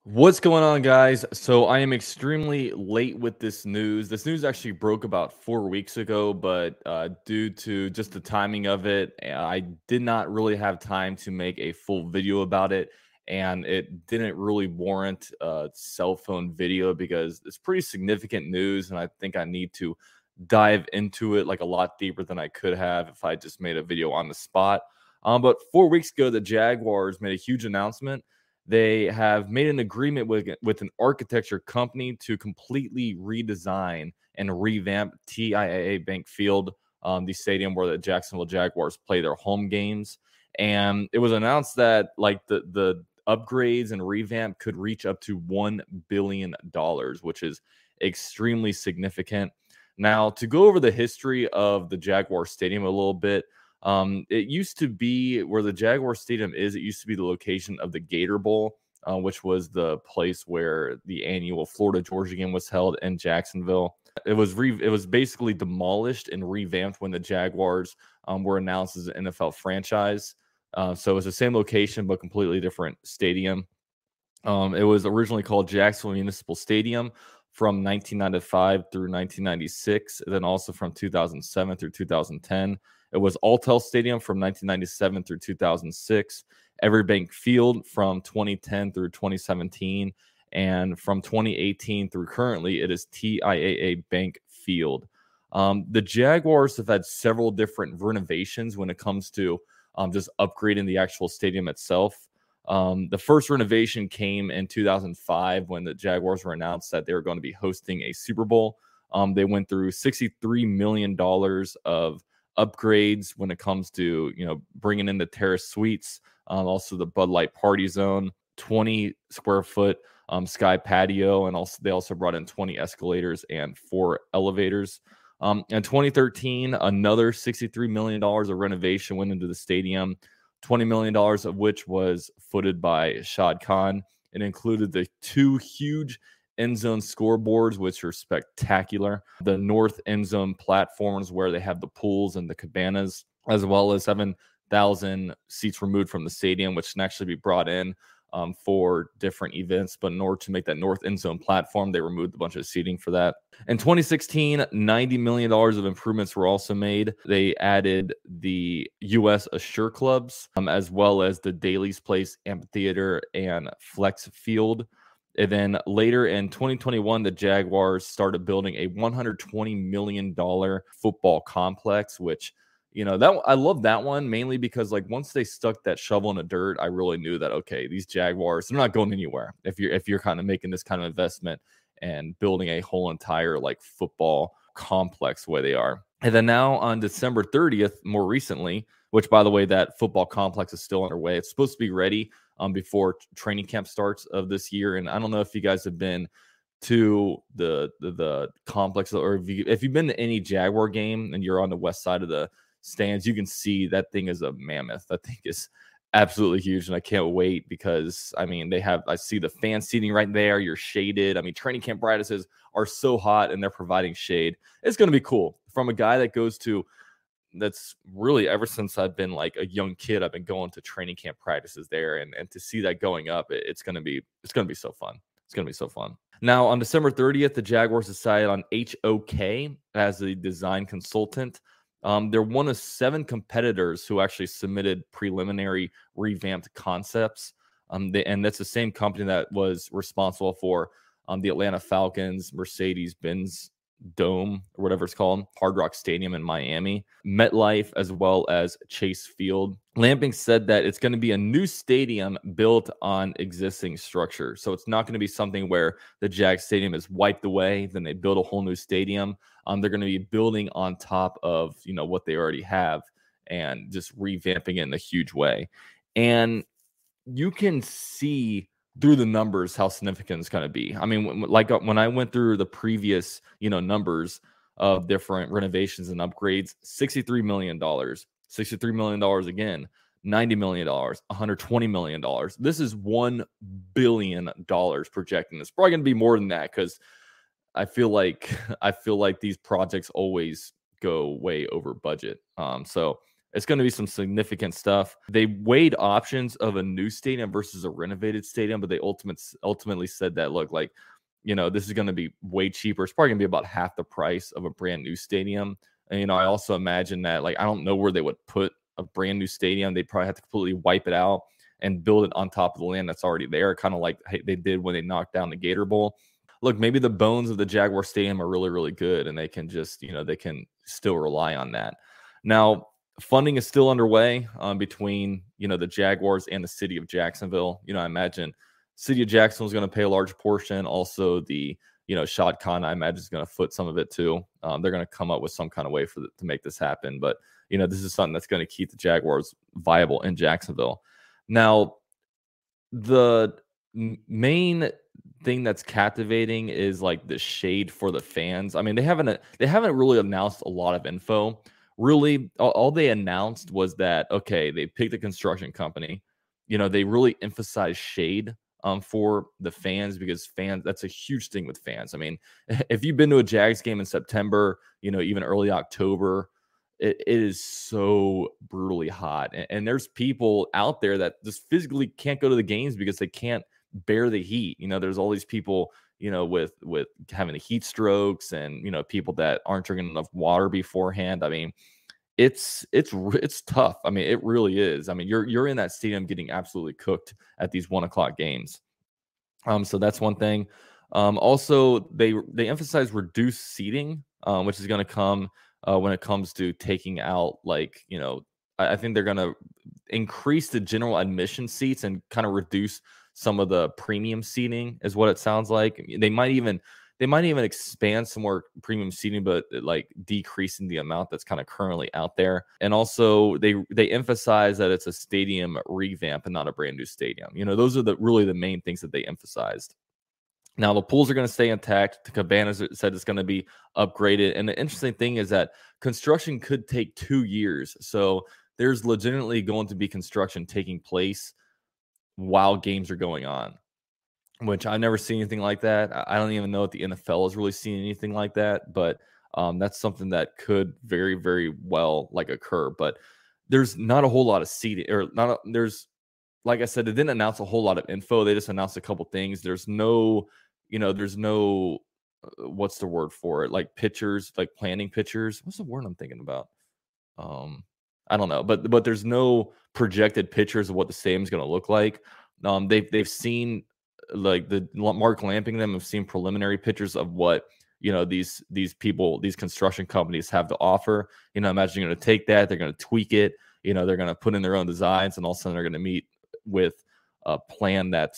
What's going on, guys? So I am extremely late with this news. This news actually broke about 4 weeks ago, but due to just the timing of it, I did not really have time to make a full video about it, and it didn't really warrant a cell phone video because it's pretty significant news, and I think I need to dive into it like a lot deeper than I could have if I just made a video on the spot. But 4 weeks ago, the Jaguars made a huge announcement. They have made an agreement with an architecture company to completely redesign and revamp TIAA Bank Field, the stadium where the Jacksonville Jaguars play their home games. And it was announced that like the upgrades and revamp could reach up to $1 billion, which is extremely significant. Now, to go over the history of the Jaguar Stadium a little bit, it used to be where the Jaguar Stadium is. It used to be the location of the Gator Bowl, which was the place where the annual Florida Georgia game was held in Jacksonville. It was basically demolished and revamped when the Jaguars were announced as an NFL franchise. So it's the same location but completely different stadium. It was originally called Jacksonville Municipal Stadium from 1995 through 1996, and then also from 2007 through 2010. It was Alltel Stadium from 1997 through 2006, Everbank Field from 2010 through 2017, and from 2018 through currently, it is TIAA Bank Field. The Jaguars have had several different renovations when it comes to just upgrading the actual stadium itself. The first renovation came in 2005 when the Jaguars were announced that they were going to be hosting a Super Bowl. They went through $63 million of upgrades when it comes to bringing in the terrace suites, also the Bud Light party zone, 20 square foot sky patio, and they also brought in 20 escalators and 4 elevators. In 2013, another $63 million of renovation went into the stadium, $20 million of which was footed by Shad Khan. It included the 2 huge end zone scoreboards, which are spectacular, the north end zone platforms where they have the pools and the cabanas, as well as 7,000 seats removed from the stadium, which can actually be brought in for different events. But in order to make that north end zone platform, they removed a bunch of seating for that. In 2016, $90 million of improvements were also made. They added the U.S. Assure Clubs, as well as the Daly's Place Amphitheater and Flex Field. And then later in 2021, the Jaguars started building a $120 million football complex, which, that I love that one mainly because like once they stuck that shovel in the dirt, I really knew that, okay, these Jaguars, they're not going anywhere if you're kind of making this kind of investment and building a whole entire like football complex the way they are. And then now on December 30th, more recently, which by the way, that football complex is still underway. It's supposed to be ready before training camp starts of this year. And I don't know if you guys have been to the complex, or if you've been to any Jaguar game and you're on the west side of the stands, you can see that thing is a mammoth. That thing is absolutely huge, and I can't wait because I see the fan seating right there. You're shaded. Training camp practices are so hot and they're providing shade. It's going to be cool. From a guy that's really ever since I've been like a young kid, I've been going to training camp practices there, and to see that going up, it's gonna be so fun. It's gonna be so fun. Now on December 30th, the Jaguars decided on HOK as the design consultant. They're one of 7 competitors who actually submitted preliminary revamped concepts. And that's the same company that was responsible for the Atlanta Falcons, Mercedes-Benz Dome, or whatever it's called, Hard Rock Stadium in Miami, MetLife, as well as Chase Field. Lamping said that it's going to be a new stadium built on existing structure. So it's not going to be something where the Jag Stadium is wiped away, then they build a whole new stadium. They're going to be building on top of what they already have and just revamping it in a huge way. And you can see through the numbers how significant it's going to be. When I went through the previous, numbers of different renovations and upgrades, $63 million, $63 million again, $90 million, $120 million. This is $1 billion projecting. It's probably going to be more than that because I feel like these projects always go way over budget. So It's going to be some significant stuff. They weighed options of a new stadium versus a renovated stadium, but they ultimately said that, look, like, this is going to be way cheaper. It's probably going to be about half the price of a brand new stadium. And, I also imagine that, like, I don't know where they would put a brand new stadium. They'd probably have to completely wipe it out and build it on top of the land that's already there, kind of like they did when they knocked down the Gator Bowl. Look, maybe the bones of the Jaguar Stadium are really, really good, and they can just, they can still rely on that. Now, funding is still underway between, the Jaguars and the city of Jacksonville. I imagine city of Jacksonville is going to pay a large portion. Also, the, Shad Khan, I imagine, is going to foot some of it too. They're going to come up with some kind of way to make this happen. But, this is something that's going to keep the Jaguars viable in Jacksonville. Now, the main thing that's captivating is like the shade for the fans. I mean, they haven't really announced a lot of info. Really, all they announced was that, okay, they picked a construction company. They really emphasize shade for the fans, because that's a huge thing with fans. I mean, if you've been to a Jags game in September, even early October, it is so brutally hot. And there's people out there that just physically can't go to the games because they can't bear the heat. There's all these people, with having the heat strokes, and, people that aren't drinking enough water beforehand. I mean, it's tough. I mean, it really is. I mean, you're in that stadium getting absolutely cooked at these 1:00 games. So that's one thing. Also, they emphasize reduced seating, which is going to come when it comes to taking out, like, I think they're going to increase the general admission seats and kind of reduce some of the premium seating, is what it sounds like. They might even expand some more premium seating, but like decreasing the amount that's kind of currently out there. And also they emphasize that it's a stadium revamp and not a brand new stadium. Those are really the main things that they emphasized. Now, the pools are going to stay intact. The Cabanas said it's going to be upgraded. And the interesting thing is that construction could take 2 years. So there's legitimately going to be construction taking place while games are going on, which I've never seen anything like that. I don't even know if the NFL has really seen anything like that, but that's something that could very, very well like occur. But there's not a whole lot of seating, or there's, like I said, they didn't announce a whole lot of info. They just announced a couple things. There's no, what's the word for it? Like pictures, like planning pictures. What's the word I'm thinking about? I don't know, but there's no projected pictures of what the stadium's going to look like. They've seen, like, the Mark Lamping them have seen preliminary pictures of what these people, these construction companies have to offer. Imagine you're going to take that, they're going to tweak it, they're going to put in their own designs, and all of a sudden they're going to meet with a plan that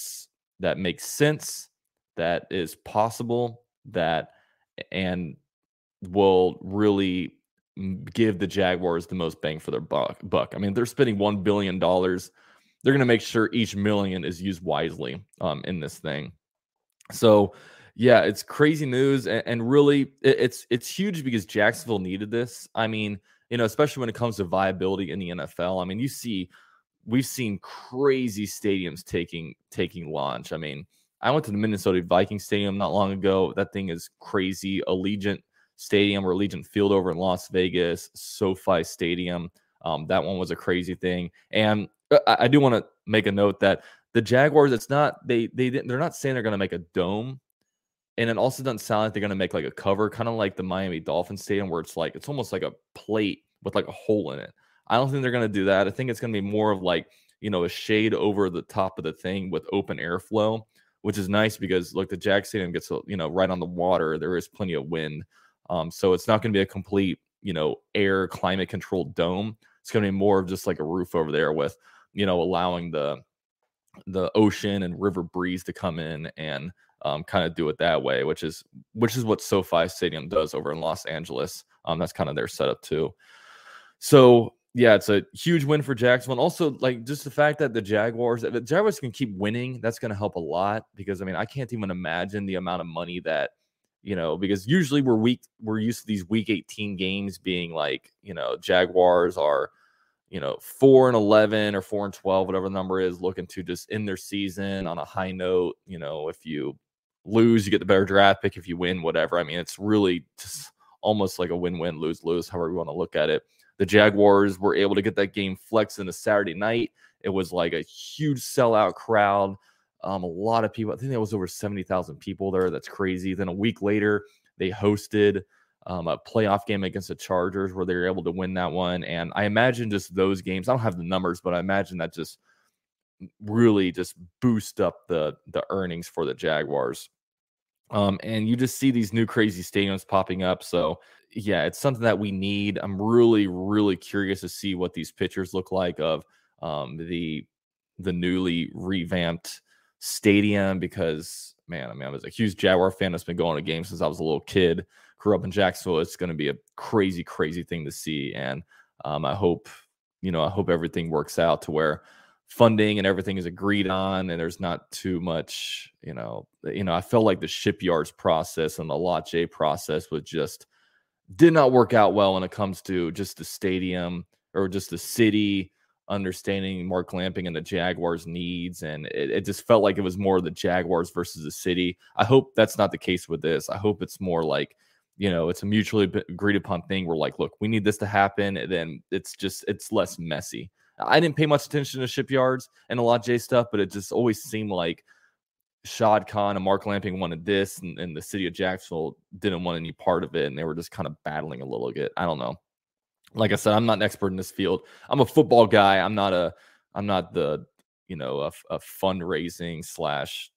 makes sense, that is possible, and will really give the Jaguars the most bang for their buck. I mean, they're spending $1 billion. They're going to make sure each million is used wisely in this thing. So, yeah, it's crazy news, and really, it's huge because Jacksonville needed this. I mean, especially when it comes to viability in the NFL. I mean, we've seen crazy stadiums taking launch. I mean, I went to the Minnesota Vikings Stadium not long ago. That thing is crazy. Allegiant Stadium or Allegiant Field over in Las Vegas, SoFi Stadium. That one was a crazy thing. And I do want to make a note that the Jaguars, they're not saying they're going to make a dome. And it also doesn't sound like they're going to make like a cover, kind of like the Miami Dolphins Stadium, where it's almost like a plate with like a hole in it. I don't think they're going to do that. I think it's going to be more of like, a shade over the top of the thing with open airflow, which is nice because, look, the Jag Stadium gets, right on the water. There is plenty of wind. So it's not going to be a complete, air climate controlled dome. It's going to be more of just like a roof over there with, allowing the ocean and river breeze to come in and kind of do it that way, which is what SoFi Stadium does over in Los Angeles. That's kind of their setup too. So yeah, it's a huge win for Jacksonville. And also, like, just the fact that the Jaguars can keep winning, that's going to help a lot, because I mean, I can't even imagine the amount of money that, because usually we're used to these week 18 games being like, Jaguars are, 4-11 or 4-12, whatever the number is, looking to just end their season on a high note. If you lose, you get the better draft pick. If you win, whatever. I mean, it's really just almost like a win-win, lose-lose, however you want to look at it. the Jaguars were able to get that game flexed in a Saturday night. It was like a huge sellout crowd. A lot of people, I think there was over 70,000 people there. That's crazy. Then a week later, they hosted a playoff game against the Chargers where they were able to win that one. And I imagine just those games, I don't have the numbers, but I imagine that just really just boost up the earnings for the Jaguars. And you just see these new crazy stadiums popping up. So yeah, it's something that we need. I'm really, really curious to see what these pictures look like of the newly revamped stadium, because man, I mean, I was a huge Jaguar fan that's been going to games since I was a little kid. Grew up in Jacksonville. It's going to be a crazy, crazy thing to see, and I hope everything works out to where funding and everything is agreed on, and there's not too much. I felt like the shipyards process and the Lot J process was just did not work out well when it comes to just the stadium or just the city understanding Mark Lamping and the Jaguars' needs. And it just felt like it was more the Jaguars versus the city. I hope that's not the case with this. I hope it's more like, it's a mutually agreed upon thing where like, look, we need this to happen. And then it's less messy. I didn't pay much attention to shipyards and a lot of J stuff, but it just always seemed like Shad Khan and Mark Lamping wanted this, and the city of Jacksonville didn't want any part of it, and they were just kind of battling a little bit. I don't know. Like I said, I'm not an expert in this field. I'm a football guy. I'm not the a fundraising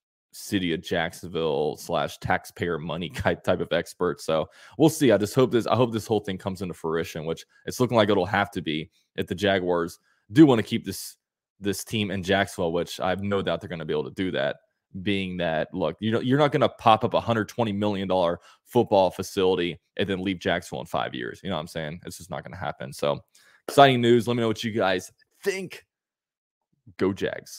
/ city of Jacksonville / taxpayer money type of expert. So we'll see. I hope this whole thing comes into fruition, which it's looking like it'll have to be if the Jaguars do want to keep this team in Jacksonville, which I have no doubt they're going to be able to do that. Being that, look, you're not going to pop up $120 million football facility and then leave Jacksonville in 5 years. You know what I'm saying? It's just not going to happen. So exciting news. Let me know what you guys think. Go Jags.